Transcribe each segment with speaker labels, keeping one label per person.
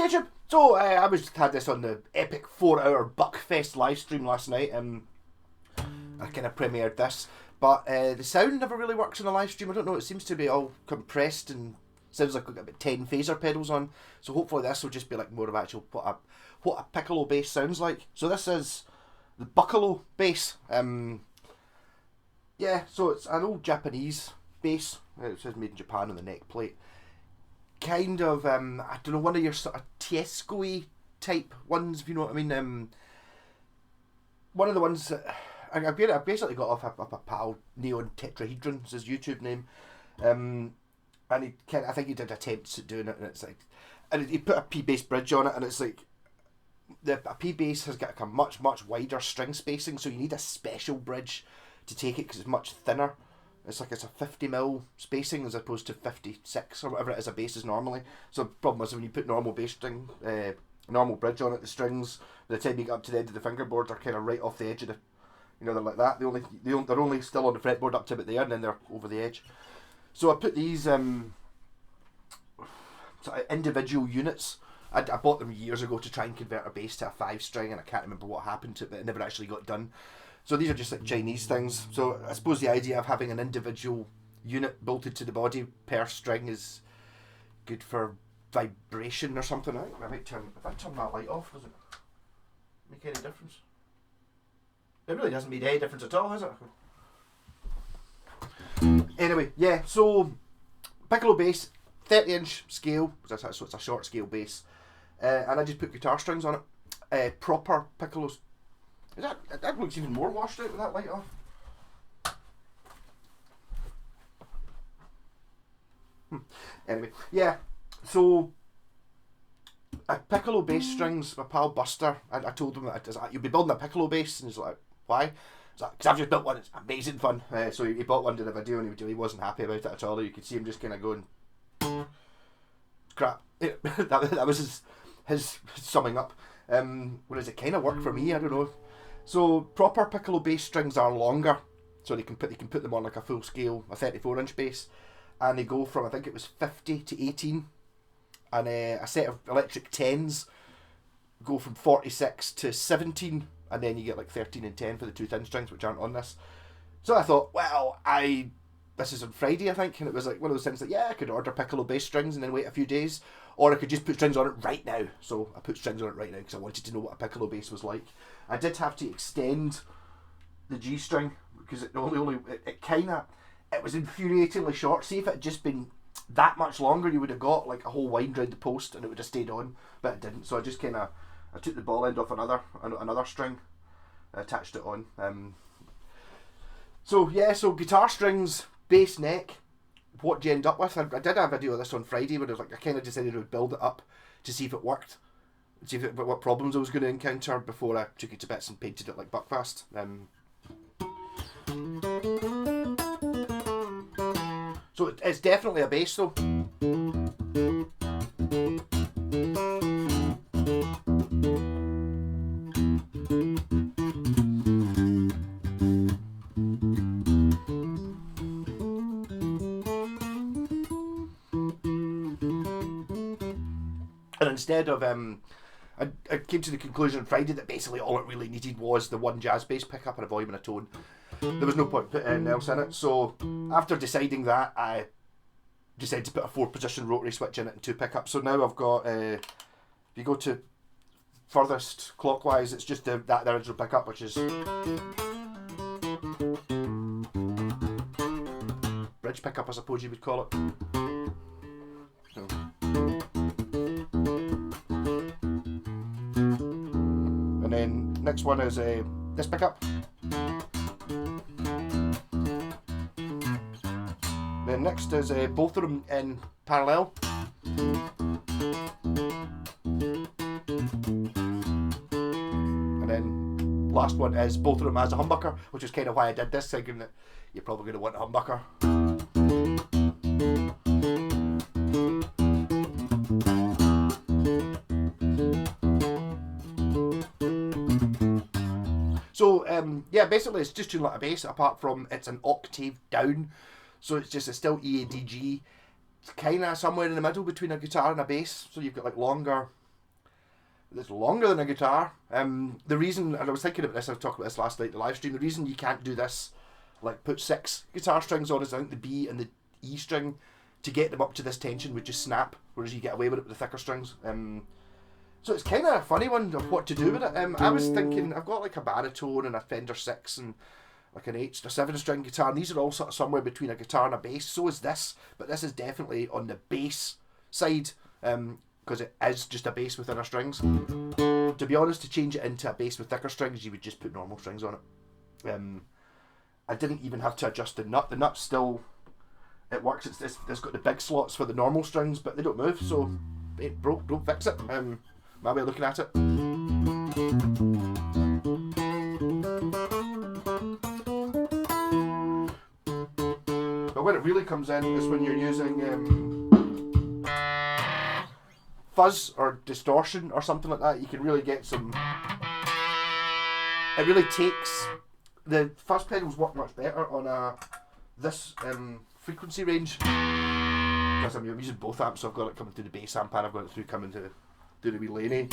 Speaker 1: YouTube. So I had this on the epic 4-hour Buckfest live stream last night. I kind of premiered this, but the sound never really works on the live stream. I don't know. It seems to be all compressed and sounds like we've got about 10 phaser pedals on. So hopefully this will just be like more of actual what a piccolo bass sounds like. So this is the BUCKOLO bass. Yeah, so it's an old Japanese bass. It says made in Japan on the neck plate. Kind of, I don't know, one of your sort of Tiesco-y type ones, if you know what I mean. One of the ones that I basically got off a pal, Neon Tetrahedron is his YouTube name. And I think he did attempts at doing it, and it's like, and he put a P bass bridge on it, and it's like, a P bass has got like a much wider string spacing, so you need a special bridge to take it because it's much thinner. It's like it's a 50mm spacing as opposed to 56 or whatever it is a bass is normally. So the problem is when you put normal bass string, normal bridge on it, the strings by the time you get up to the end of the fingerboard are kind of right off the edge of the, you know, they're like that. They're only still on the fretboard up to about there, and then they're over the edge. So I put these sort of individual units. I bought them years ago to try and convert a bass to a 5-string, and I can't remember what happened to it, but it never actually got done. So these are just like Chinese things. So I suppose the idea of having an individual unit bolted to the body per string is good for vibration or something. I think I might turn that light off, does it make any difference? It really doesn't make any difference at all, has it? Anyway, yeah, so piccolo bass, 30-inch scale, so it's a short scale bass, and I just put guitar strings on it, proper piccolos. That looks even more washed out with that light off. Anyway, yeah, so piccolo bass strings, my pal Buster, I told him that you'll be building a piccolo bass, and he's like, why? Because I've just built one, it's amazing fun. So he bought one to the video, and he wasn't happy about it at all. You could see him just kind of going, crap. that was his summing up. Whereas it kind of worked for me, I don't know. So proper piccolo bass strings are longer, so they can put them on like a full scale, a 34-inch bass, and they go from, I think it was 50 to 18, and a set of electric 10s go from 46 to 17, and then you get like 13 and 10 for the two thin strings, which aren't on this. So I thought, well, this is on Friday, I think, and it was like one of those things that, yeah, I could order piccolo bass strings and then wait a few days, or I could just put strings on it right now. So I put strings on it right now because I wanted to know what a piccolo bass was like. I did have to extend the G string because it was infuriatingly short. See, if it had just been that much longer, you would have got like a whole wind round the post and it would have stayed on, but it didn't. So I just I took the ball end off another string, attached it on. So guitar strings, bass neck. What do you end up with? I did a video of this on Friday where I kind of decided I would build it up to see if it worked, see what problems I was going to encounter before I took it to bits and painted it like Buckfast. So it's definitely a bass though. And instead of, I came to the conclusion on Friday that basically all it really needed was the one jazz bass pickup and a volume and a tone. There was no point putting anything else in it. So after deciding that, I decided to put a 4-position rotary switch in it and 2 pickups. So now I've got, if you go to furthest clockwise, it's just the original pickup, which is bridge pickup, I suppose you would call it. So. And then next one is this pickup. Then next is both of them in parallel. And then last one is both of them as a humbucker, which is kind of why I did this, thinking that you're probably going to want a humbucker. So yeah, basically it's just tuning like a bass, apart from it's an octave down. So it's still E, A, D, G. It's kind of somewhere in the middle between a guitar and a bass. So you've got like longer that's longer than a guitar. The reason, and I was thinking about this, I was talking about this last night in the live stream, the reason you can't do this, like put 6 guitar strings on, is I think the B and the E string, to get them up to this tension, would just snap, whereas you get away with it with the thicker strings. So it's kind of a funny one of what to do with it. I was thinking, I've got like a baritone and a Fender 6 and like an 8 or 7 string guitar, and these are all sort of somewhere between a guitar and a bass. So is this, but this is definitely on the bass side, because it is just a bass with inner strings. To be honest, to change it into a bass with thicker strings, you would just put normal strings on it. I didn't even have to adjust the nut. The nut still, it works. It's got the big slots for the normal strings, but they don't move, so it ain't broke, don't fix it. My way of looking at it. But when it really comes in is when you're using fuzz or distortion or something like that. You can really get some. It really takes, the fuzz pedals work much better on this frequency range, because I'm using both amps. So I've got it coming through the bass amp and I've got it through coming to do the wee laney.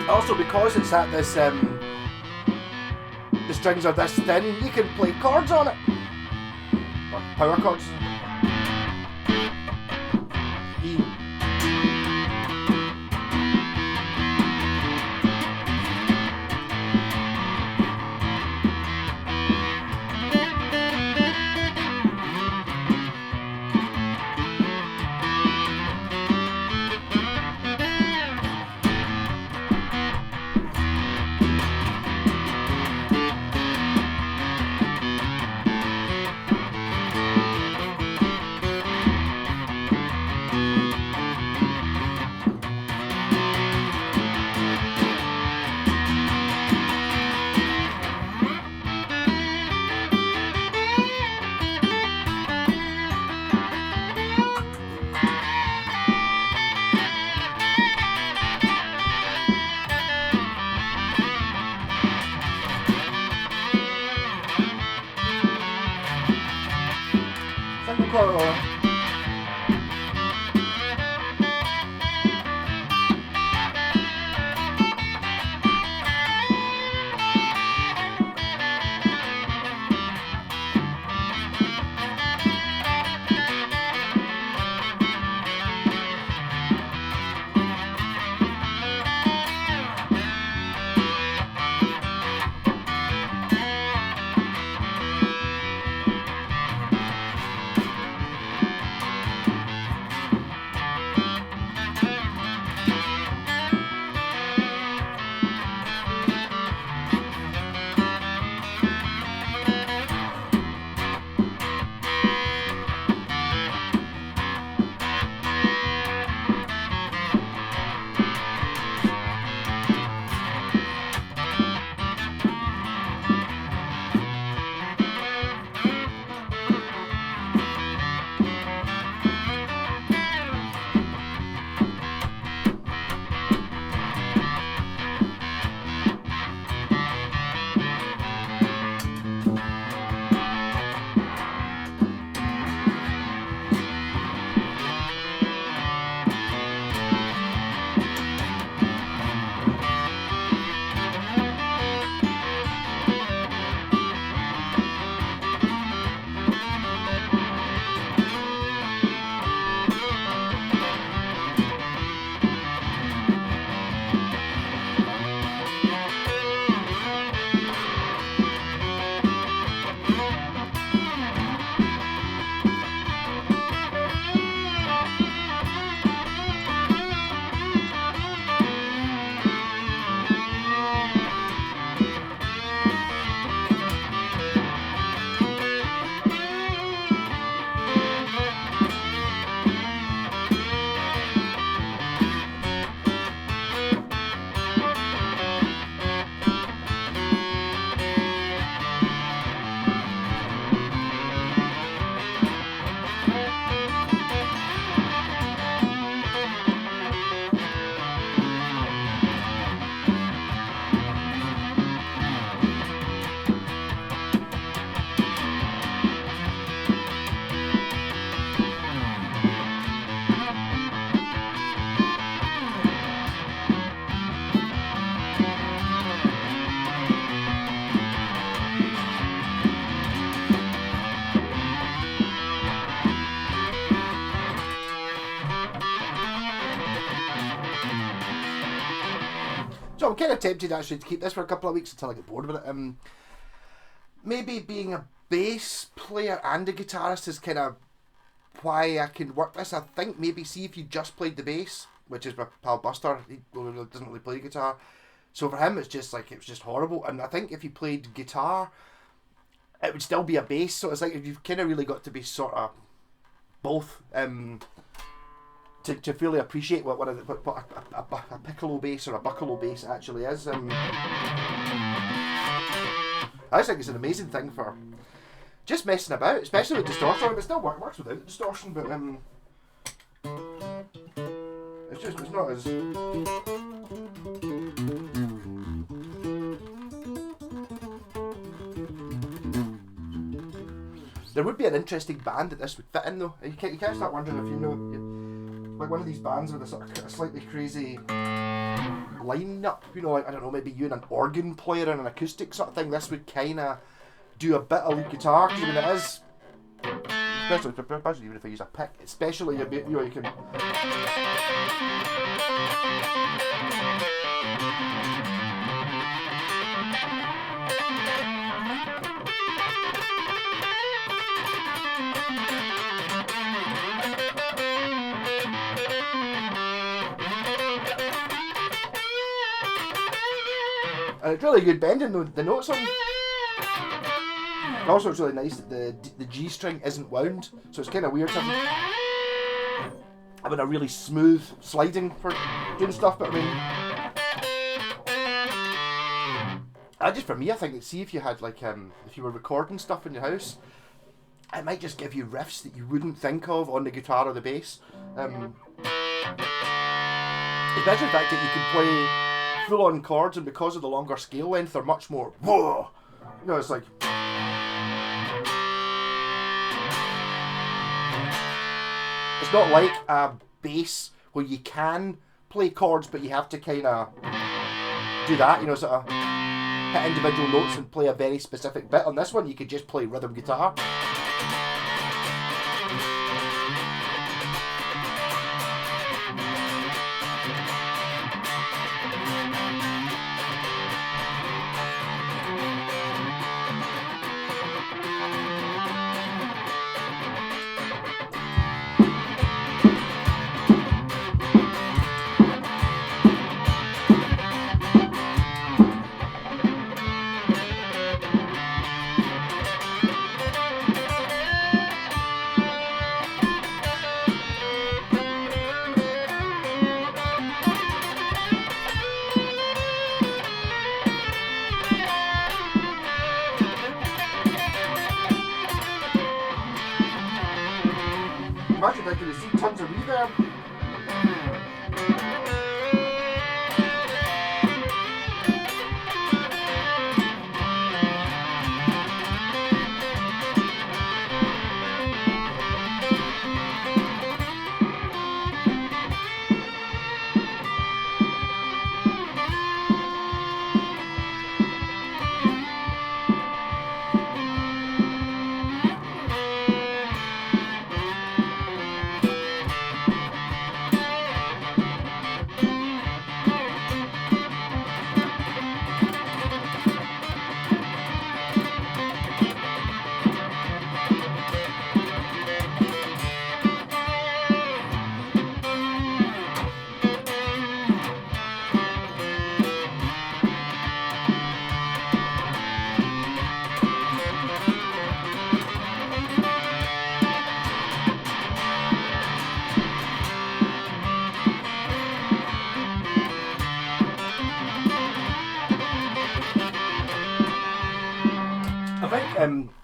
Speaker 1: Also, because it's at this, the strings are this thin, you can play chords on it, or power chords. E. So I'm kind of tempted actually to keep this for a couple of weeks until I get bored with it. Maybe being a bass player and a guitarist is kind of why I can work this. I think maybe see if you just played the bass, which is my pal Buster, he doesn't really play guitar. So for him, it's just like, it was just horrible. And I think if he played guitar, it would still be a bass. So it's like if you've kind of really got to be sort of both to fully appreciate what a piccolo bass or a buckolo bass actually is. I just think it's an amazing thing for just messing about, especially with distortion. It still works without distortion, but it's not as. There would be an interesting band that this would fit in though. You can't start wondering if you know, like one of these bands with a sort of slightly crazy line-up, you know, like, I don't know, maybe you and an organ player and an acoustic sort of thing. This would kind of do a bit of lead guitar, because I mean it is, especially even if I use a pick, especially a bit, you know, you can. And it's really good bending the notes on. Also, it's really nice that the G string isn't wound, so it's kind of weird having a really smooth sliding for doing stuff. But I mean, just for me, I think, see if you had like if you were recording stuff in your house, it might just give you riffs that you wouldn't think of on the guitar or the bass. Especially the fact that you can play full-on chords, and because of the longer scale length, they're much more whoa. You know, it's like. It's not like a bass where you can play chords, but you have to kind of do that, you know, sort of hit individual notes and play a very specific bit. On this one, you could just play rhythm guitar. Imagine I could have seen tons of reverb.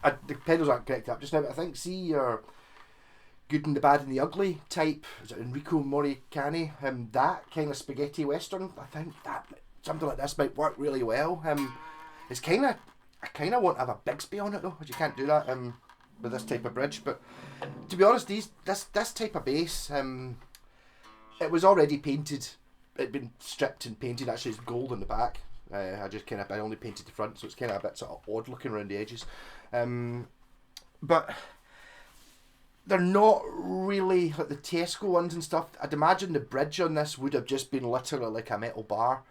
Speaker 1: I think the pedals aren't correct up just now, but I think see your Good and the Bad and the Ugly type, is it Enrico Morricone? That kind of spaghetti western, I think that something like this might work really well. It's kind of, I kind of want to have a Bigsby on it though, but you can't do that with this type of bridge. But to be honest, this type of bass, it was already painted. It'd been stripped and painted. Actually, it's gold on the back. I only painted the front, so it's kind of a bit sort of odd looking around the edges. But they're not really like the Tesco ones and stuff. I'd imagine the bridge on this would have just been literally like a metal bar.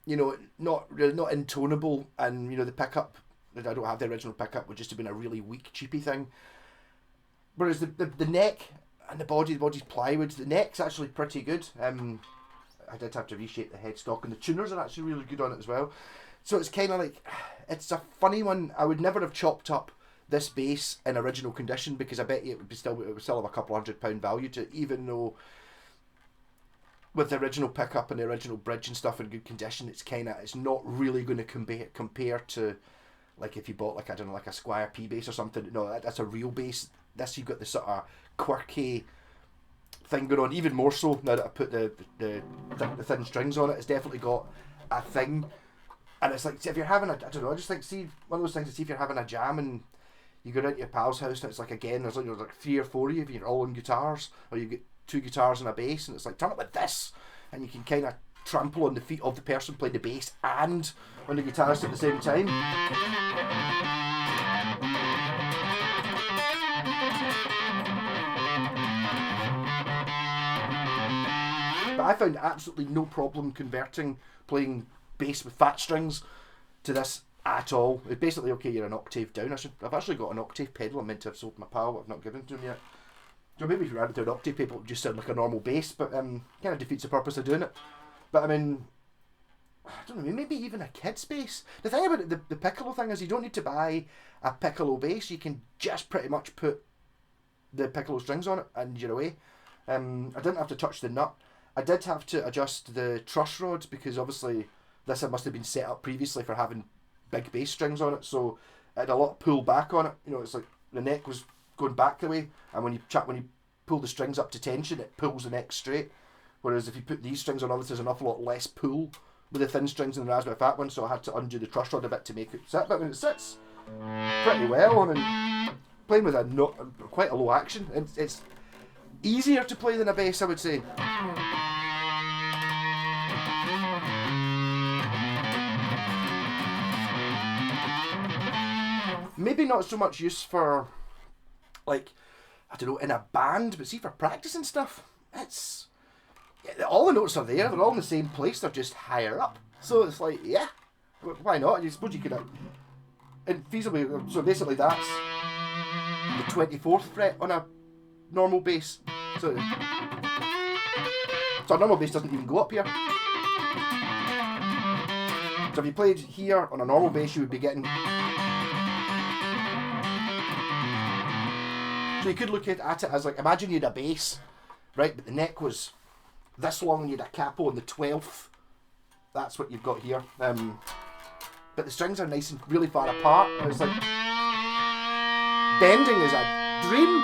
Speaker 1: you know, not intonable, and you know the pickup. I don't have the original pickup, would just have been a really weak, cheapy thing. Whereas the neck and the body's plywood. The neck's actually pretty good. I did have to reshape the headstock, and the tuners are actually really good on it as well. So it's kind of like, it's a funny one. I would never have chopped up this bass in original condition, because I bet you it would still have a couple £100 value to it, even though with the original pickup and the original bridge and stuff in good condition, it's not really going to compare to, like, if you bought, like, I don't know, like a Squire P bass or something. No, that's a real bass. This, you've got the sort of quirky thing going on, even more so now that I put the thin strings on it. It's definitely got a thing, and it's like, if you're having I don't know, I just think, see, one of those things to see if you're having a jam and you go into your pal's house and it's like, again, there's like 3 or 4 of you, you're all on guitars, or you get 2 guitars and a bass, and it's like, turn it with this, and you can kind of trample on the feet of the person playing the bass and on the guitarist at the same time. But I found absolutely no problem converting playing bass with fat strings to this at all. It's basically, okay, you're an octave down. I've actually got an octave pedal I'm meant to have sold my pal, but I've not given to him yet. So maybe if you added to an octave pedal, it would just sound like a normal bass, but kind of defeats the purpose of doing it. But I mean, I don't know, maybe even a kid's bass. The thing about the piccolo thing is, you don't need to buy a piccolo bass. You can just pretty much put the piccolo strings on it and you're away. I didn't have to touch the nut. I did have to adjust the truss rods, because obviously this must have been set up previously for having big bass strings on it, so it had a lot of pull back on it. You know, it's like the neck was going back the way, and when you pull the strings up to tension, it pulls the neck straight. Whereas if you put these strings on, there's an awful lot less pull with the thin strings than the Raspberry Fat one, so I had to undo the truss rod a bit to make it sit. But when it sits pretty well, I mean, playing with quite a low action, it's easier to play than a bass, I would say. Maybe not so much use for, like, I don't know, in a band, but see, for practice and stuff, it's, all the notes are there, they're all in the same place, they're just higher up. So it's like, yeah, why not? I suppose you could, and feasibly, so basically that's the 24th fret on a normal bass. So a normal bass doesn't even go up here. So if you played here on a normal bass, you would be getting. So you could look at it as, like, imagine you had a bass, right, but the neck was this long and you had a capo on the 12th. That's what you've got here. But the strings are nice and really far apart, and it's like, bending is a dream.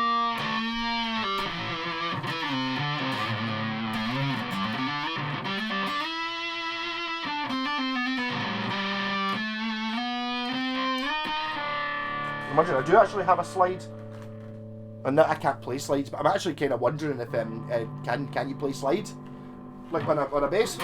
Speaker 1: Imagine, I do actually have a slide. And I can't play slides, but I'm actually kind of wondering if can you play slides like on a bass?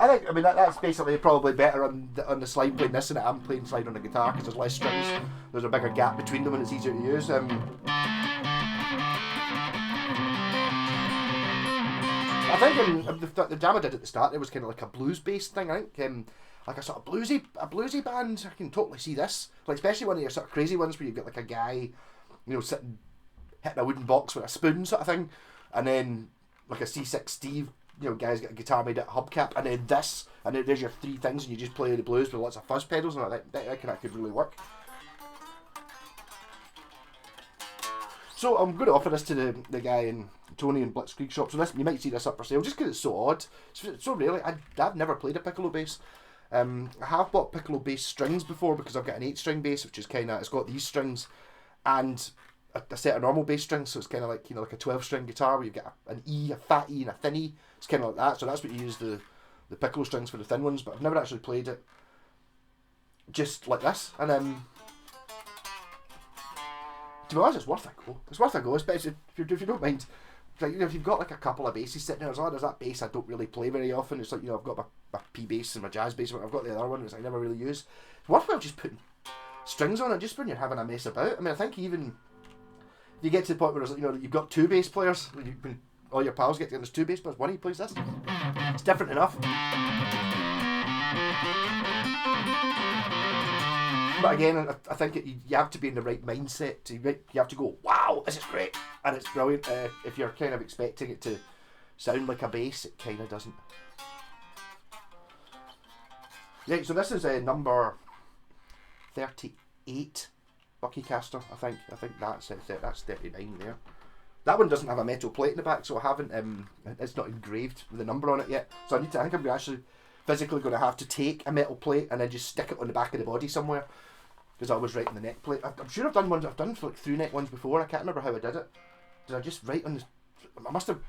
Speaker 1: I mean, that's basically probably better on the slide playing this than I'm playing slide on the guitar, because there's less strings, there's a bigger gap between them and it's easier to use. I think the jam I did at the start, it was kind of like a blues based thing. I think like a sort of bluesy band. I can totally see this, like especially one of your sort of crazy ones where you've got like a guy, you know, sitting hitting a wooden box with a spoon sort of thing, and then like a C6 Steve. You know, guys got a guitar made out of hubcap, and then this, and then there's your 3 things, and you just play the blues with lots of fuzz pedals, and that could really work. So I'm going to offer this to the guy in Tony in Blitzkrieg Shop. So this, you might see this up for sale, just because it's so odd. It's so rarely. I've never played a piccolo bass. I have bought piccolo bass strings before, because I've got an 8-string bass, which is kind of, it's got these strings, and a set of normal bass strings, so it's kind of like, you know, like a 12-string guitar where you've got an E, a fat E, and a thin E. It's kind of like that. So that's what you use the piccolo strings for the thin ones. But I've never actually played it just like this. And to be honest, it's worth a go. It's worth a go, especially if you don't mind. Like, you know, if you've got like a couple of basses sitting there, there's that bass I don't really play very often. It's like, you know, I've got my P bass and my jazz bass, but I've got the other one which I never really use. It's worthwhile just putting strings on it just when you're having a mess about. I mean, I think even if you get to the point where it's, you know, you've got two bass players, when all your pals get together, there's two bass players, one of you plays this. It's different enough. But again, I think you have to be in the right mindset. You have to go, wow, this is great, and it's brilliant. If you're kind of expecting it to sound like a bass, it kind of doesn't. Yeah, so this is number 38 buckcaster. I think that's 39 there. That one doesn't have a metal plate in the back, so I haven't. It's not engraved with a number on it yet. So I think I'm actually physically going to have to take a metal plate and then just stick it on the back of the body somewhere, because I was writing the neck plate. I'm sure I've done ones. I've done like 3-neck ones before. I can't remember how I did it. Did I just write on the? I must have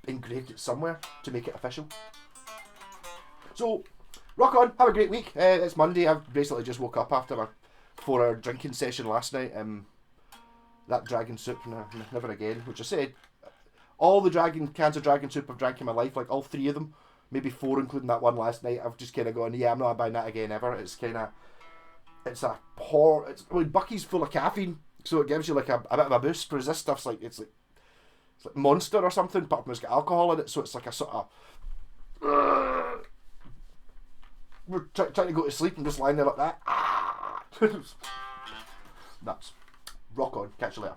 Speaker 1: engraved it somewhere to make it official. So, rock on. Have a great week. It's Monday. I've basically just woke up after a 4-hour drinking session last night. That dragon soup, never again. Which I said, all the cans of dragon soup I've drank in my life, like all 3 of them, maybe 4 including that one last night, I've just kind of gone, yeah, I'm not buying that again ever. It's kind of, Bucky's full of caffeine, so it gives you like a bit of a boost, whereas this stuff's like, it's like Monster or something, but it's got alcohol in it, so it's like a sort of, we're trying to go to sleep and just lying there like that. Nuts. Rock on. Catch you later.